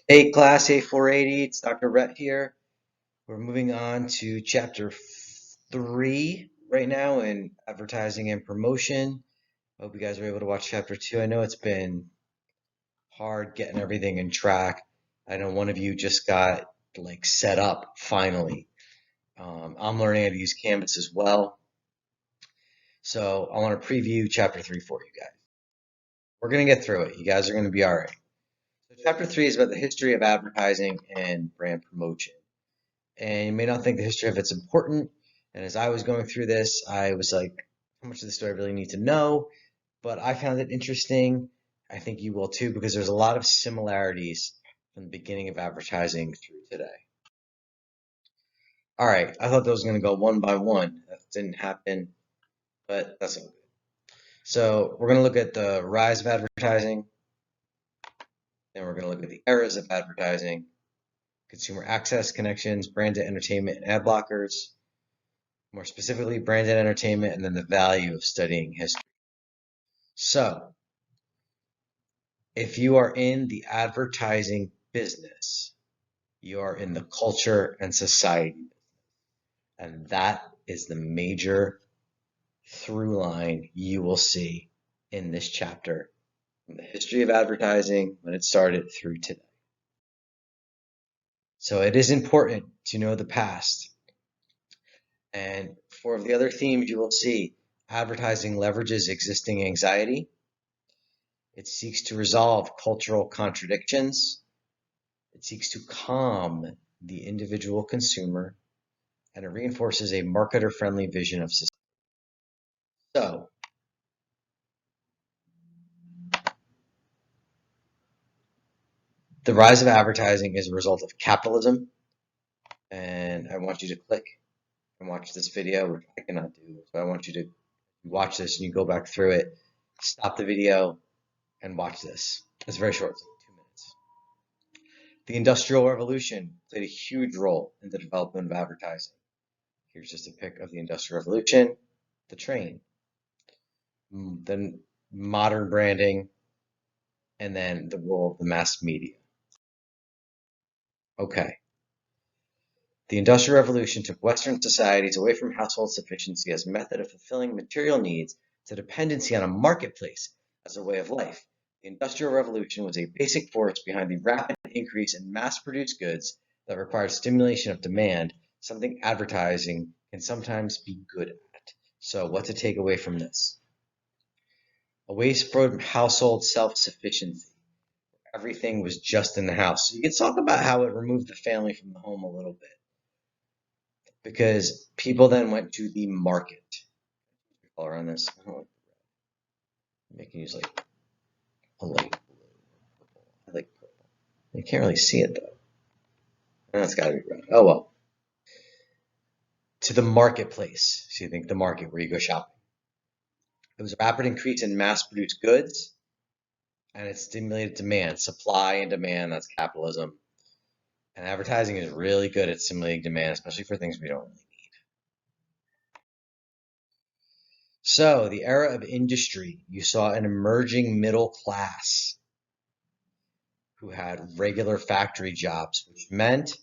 Hey class A480, it's Dr. Rhett here. We're moving on to chapter 3 right now in advertising and promotion. Hope you guys were able to watch chapter 2. I know it's been hard getting everything in track. I know one of you just got like set up finally. I'm learning how to use Canvas as well. So I want to preview chapter 3 for you guys. We're going to get through it. You guys are going to be all right. So chapter 3 is about the history of advertising and brand promotion. And you may not think the history of it's important. And as I was going through this, I was like, how much of this do I really need to know? But I found it interesting. I think you will too, because there's a lot of similarities from the beginning of advertising through today. All right, I thought that was going to go one by one. That didn't happen, but that's all good. So we're going to look at the rise of advertising, then we're going to look at the eras of advertising, consumer access, connections, branded entertainment, and ad blockers, more specifically branded entertainment, and then the value of studying history. So, if you are in the advertising business, you are in the culture and society. And that is the major through line you will see in this chapter from the history of advertising when it started through today. So it is important to know the past. And for the other themes you will see, advertising leverages existing anxiety. It seeks to resolve cultural contradictions. It seeks to calm the individual consumer, and it reinforces a marketer-friendly vision of society. So, the rise of advertising is a result of capitalism, and I want you to click and watch this video, which I cannot do. So I want you to watch this and you go back through it, stop the video, and watch this. It's very short, it's like 2 minutes. The Industrial Revolution played a huge role in the development of advertising. Here's just a pic of the Industrial Revolution, the train, then modern branding, and then the role of the mass media. Okay. The Industrial Revolution took Western societies away from household sufficiency as a method of fulfilling material needs to dependency on a marketplace as a way of life. The Industrial Revolution was a basic force behind the rapid increase in mass-produced goods that required stimulation of demand, something advertising can sometimes be good at. So what to take away from this? Away from household self-sufficiency. Everything was just in the house. So you can talk about how it removed the family from the home a little bit. Because people then went to the market. Color on this. I don't like the red. I can use like a light blue. I like purple. You can't really see it though. That's got to be red. Oh well. To the marketplace. So you think the market where you go shopping. It was a rapid increase in mass-produced goods, and it stimulated demand, supply and demand. That's capitalism. And advertising is really good at stimulating demand, especially for things we don't really need. So, the era of industry, you saw an emerging middle class who had regular factory jobs, which meant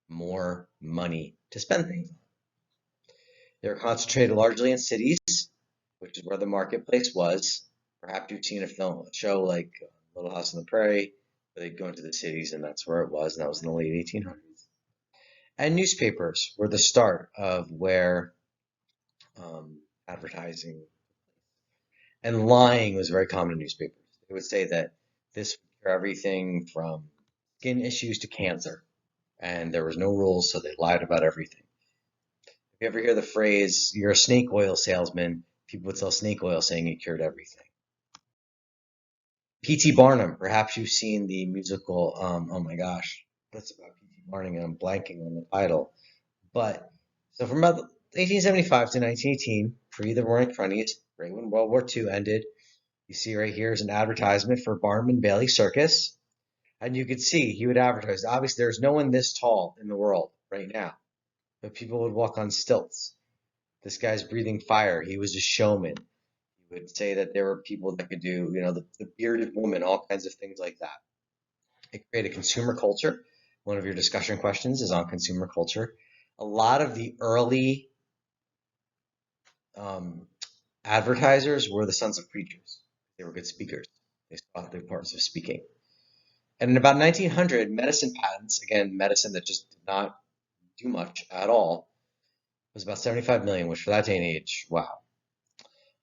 more money to spend things on. They were concentrated largely in cities, which is where the marketplace was. Perhaps you've seen a show like Little House on the Prairie, where they'd go into the cities and that's where it was, and that was in the late 1800s. And newspapers were the start of where advertising and lying was very common in newspapers. They would say that this would cure everything from skin issues to cancer, and there was no rules, so they lied about everything. If you ever hear the phrase, you're a snake oil salesman, people would sell snake oil saying it cured everything. P.T. Barnum, perhaps you've seen the musical, oh my gosh, that's about P.T. Barnum, and I'm blanking on the title. But, so from about 1875 to 1918, pre the Roaring Twenties, right when World War II ended, you see right here is an advertisement for Barnum and Bailey Circus. And you could see he would advertise. Obviously, there's no one this tall in the world right now, but people would walk on stilts. This guy's breathing fire. He was a showman. He would say that there were people that could do, the bearded woman, all kinds of things like that. It created consumer culture. One of your discussion questions is on consumer culture. A lot of the early um, advertisers were the sons of preachers. They were good speakers. They saw the importance of speaking. And in about 1900, medicine patents, again, medicine that just did not do much at all, was about 75 million, which for that day and age, wow.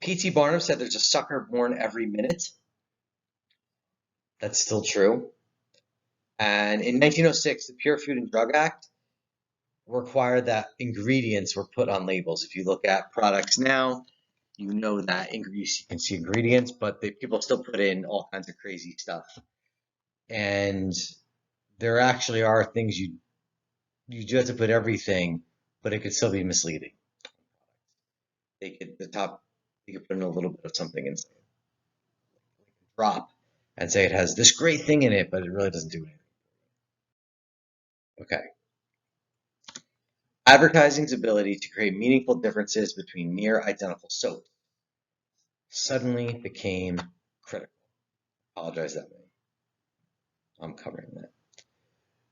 P.T. Barnum said there's a sucker born every minute. That's still true. And in 1906, the Pure Food and Drug Act required that ingredients were put on labels. If you look at products now, you know that you can see ingredients, but people still put in all kinds of crazy stuff. And there actually are things you do have to put everything, but it could still be misleading. You could put in a little bit of something inside, drop, and say it has this great thing in it, but it really doesn't do anything. Okay. Advertising's ability to create meaningful differences between near identical soaps suddenly became critical. Apologize that way. I'm covering that.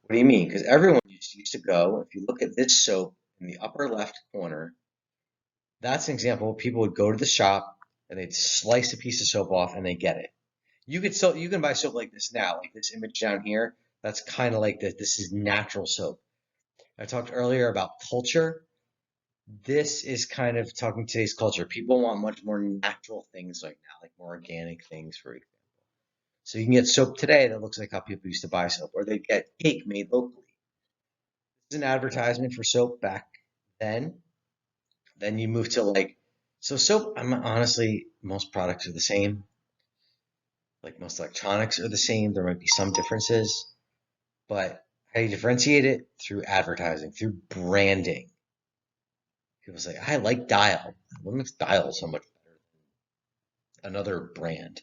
What do you mean? Because everyone used to go, if you look at this soap in the upper left corner, that's an example. People would go to the shop and they'd slice a piece of soap off and they get it. You can buy soap like this now, like this image down here. That's kind of like this. This is natural soap. I talked earlier about culture. This is kind of talking today's culture. People want much more natural things right now, like more organic things, for example. So you can get soap today that looks like how people used to buy soap, or they get cake made locally. This is an advertisement for soap back then. Then you move to so soap, honestly, most products are the same. Like most electronics are the same. There might be some differences, but how you differentiate it? Through advertising, through branding. People say, I like Dial. What makes Dial so much better than another brand?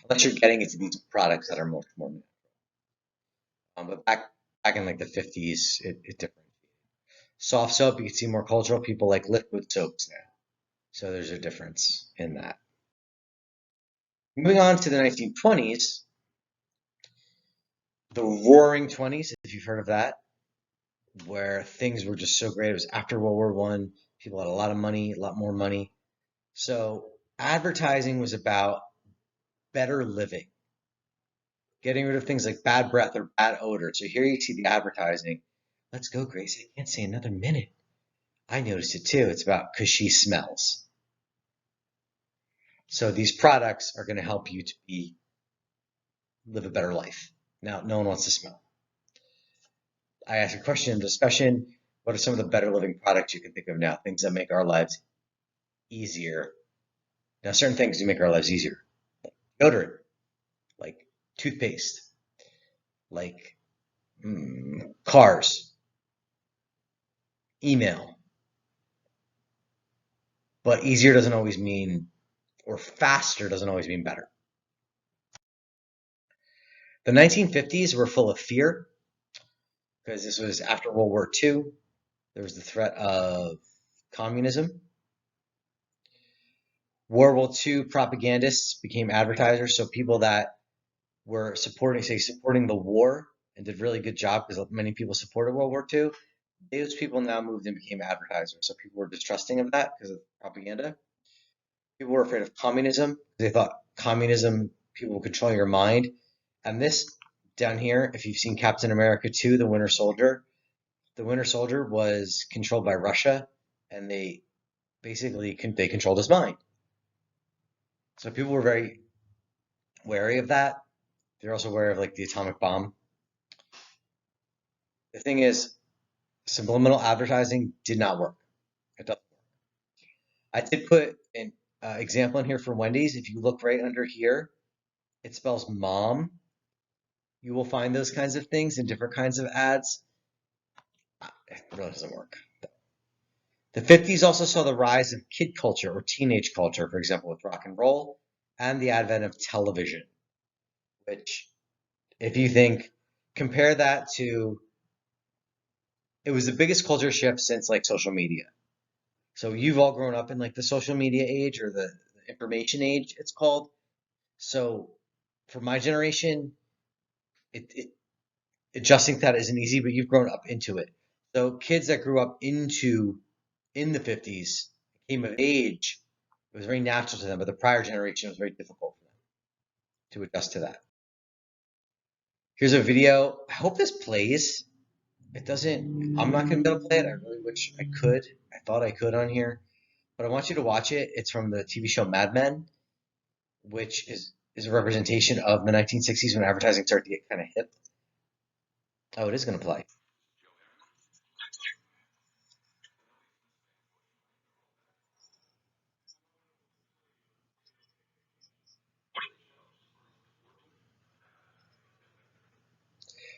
Unless you're getting into these products that are much more natural. But back in like the 50s, it different. Soft soap, you can see more cultural. People like liquid soaps now. So there's a difference in that. Moving on to the 1920s, the Roaring Twenties, if you've heard of that, where things were just so great. It was after World War One. People had a lot of money, a lot more money. So advertising was about better living, getting rid of things like bad breath or bad odor. So here you see the advertising. Let's go, Grace. I can't say another minute. I noticed it too. It's about because she smells. So these products are going to help you to live a better life. Now, no one wants to smell. I asked a question in discussion. What are some of the better living products you can think of now? Things that make our lives easier. Now, certain things do make our lives easier. Like deodorant, like toothpaste, like cars, email. But easier doesn't always mean, or faster doesn't always mean better. The 1950s were full of fear because this was after World War II. There was the threat of communism. World War II propagandists became advertisers, so people that were supporting the war and did a really good job because many people supported World War II. Those people now moved and became advertisers, so people were distrusting of that because of propaganda. People were afraid of communism. They thought communism, people will control your mind. And this down here, if you've seen Captain America 2, the Winter Soldier was controlled by Russia, and they controlled his mind. So people were very wary of that. They're also aware of like the atomic bomb. The thing is, subliminal advertising did not work. It doesn't work. I did put an example in here for Wendy's. If you look right under here, it spells mom. You will find those kinds of things in different kinds of ads. It really doesn't work. The 50s also saw the rise of kid culture or teenage culture, for example, with rock and roll, and the advent of television, which, if you compare that to, it was the biggest culture shift since like social media. So you've all grown up in like the social media age or the information age, it's called. So for my generation, it adjusting that isn't easy, but you've grown up into it. So kids that grew up in the 50s, came of age, it was very natural to them, but the prior generation was very difficult for them to adjust to that. Here's a video. I hope this plays. It doesn't. I'm not going to be able to play it. I really wish I could. I thought I could on here, but I want you to watch it. It's from the TV show Mad Men, which is a representation of the 1960s when advertising started to get kind of hip. Oh, it is going to play.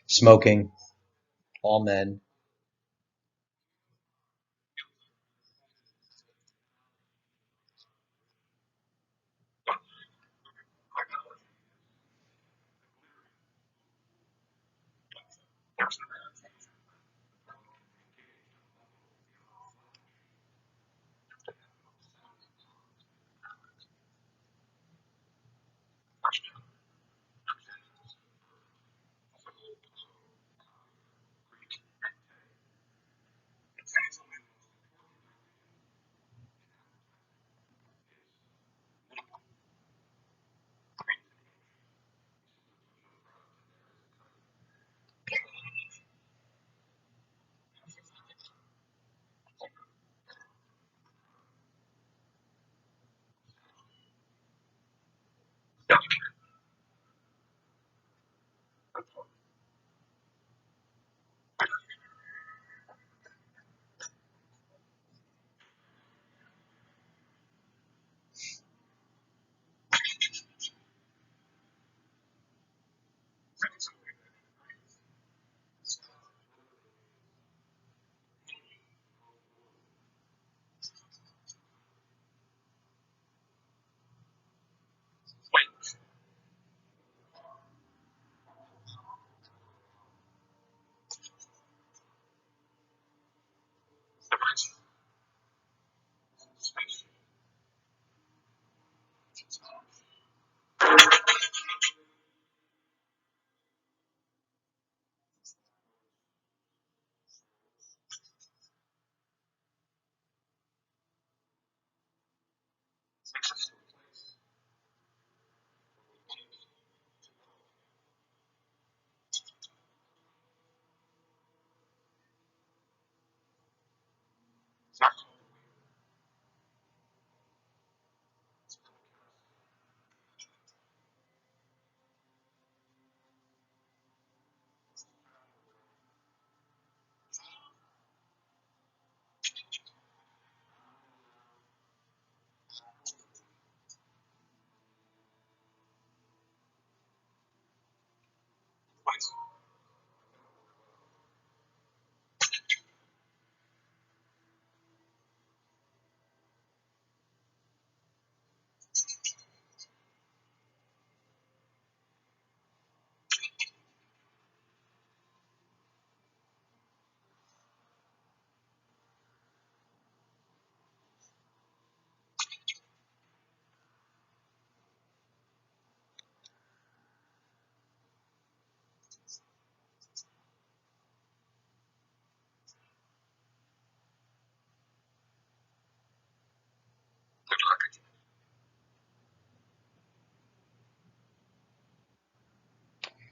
Smoking, all men.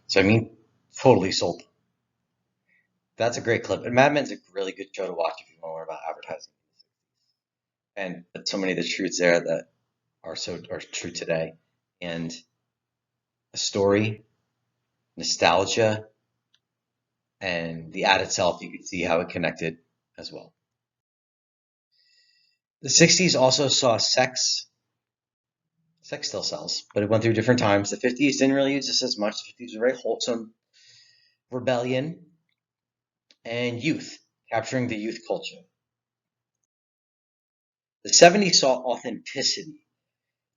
So I mean, totally sold. That's a great clip. And Mad Men's a really good show to watch if you want to learn about advertising. And so many of the truths there that are true today. And a story, nostalgia, and the ad itself, you could see how it connected as well. The 60s also saw sex. Sex still sells, but it went through different times. The 50s didn't really use this as much. The 50s were very wholesome, rebellion, and youth, capturing the youth culture. The 70s saw authenticity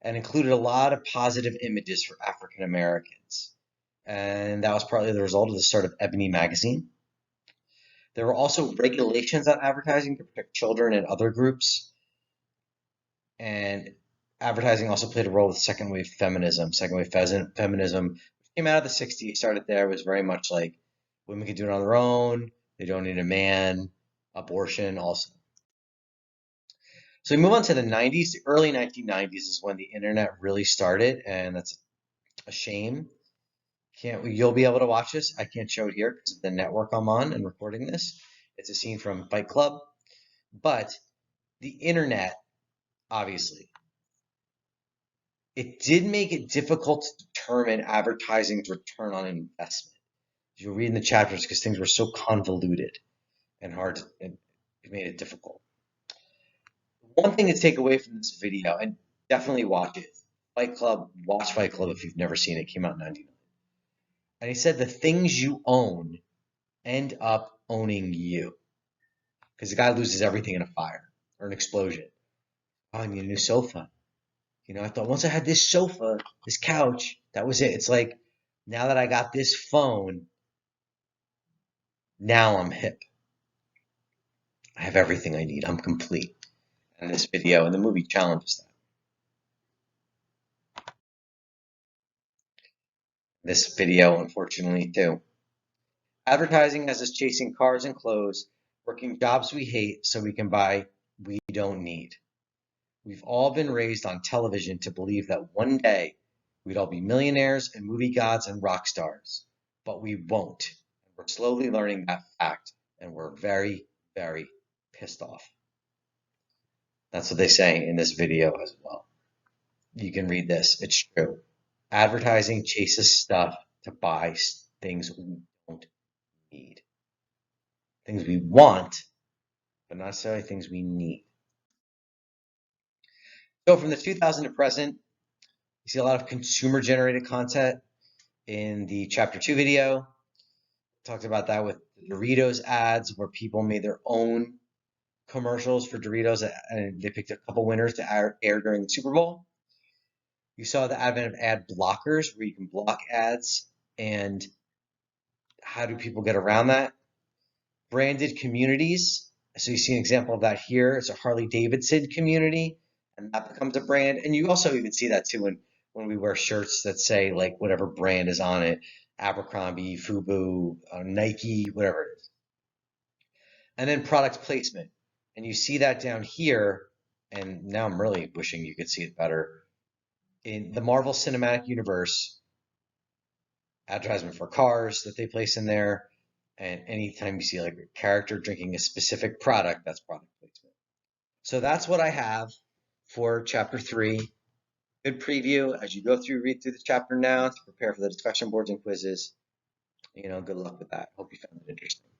and included a lot of positive images for African Americans. And that was partly the result of the start of Ebony magazine. There were also regulations on advertising to protect children and other groups. And advertising also played a role with second wave feminism. Second wave feminism, which came out of the 60s, started there, was very much like Women can do it on their own. They don't need a man. Abortion also. So we move on to the 90s. The early 1990s is when the internet really started, and that's a shame. You'll be able to watch this. I can't show it here because of the network I'm on and recording this. It's a scene from Fight Club. But the internet, obviously, it did make it difficult to determine advertising's return on investment. You'll read in the chapters because things were so convoluted and hard, and it made it difficult. One thing to take away from this video, and definitely watch it. Fight Club, watch Fight Club if you've never seen it. It came out in 99. And he said the things you own end up owning you. Because the guy loses everything in a fire or an explosion. Oh, I need a new sofa. I thought once I had this sofa, this couch, that was it. It's like now that I got this phone, now I'm hip. I have everything I need. I'm complete. And this video and the movie challenges that. This video, unfortunately, too. Advertising has us chasing cars and clothes, working jobs we hate so we can buy we don't need. We've all been raised on television to believe that one day we'd all be millionaires and movie gods and rock stars, but we won't. We're slowly learning that fact, and we're very, very pissed off. That's what they say in this video as well. You can read this. It's true. Advertising chases stuff to buy things we don't need. Things we want, but not necessarily things we need. So from the 2000 to present, you see a lot of consumer-generated content in the Chapter 2 video. Talked about that with the Doritos ads where people made their own commercials for Doritos and they picked a couple winners to air during the Super Bowl. You saw the advent of ad blockers where you can block ads, and how do people get around that? Branded communities. So you see an example of that here. It's a Harley Davidson community, and that becomes a brand. And you also even see that too when we wear shirts that say like whatever brand is on it, Abercrombie, Fubu, Nike, whatever it is. And then product placement. And you see that down here, and now I'm really wishing you could see it better. In the Marvel Cinematic Universe, advertisement for cars that they place in there, and anytime you see like a character drinking a specific product, that's product placement. So that's what I have for chapter 3. Good preview as you read through the chapter now to prepare for the discussion boards and quizzes. Good luck with that. Hope you found it interesting.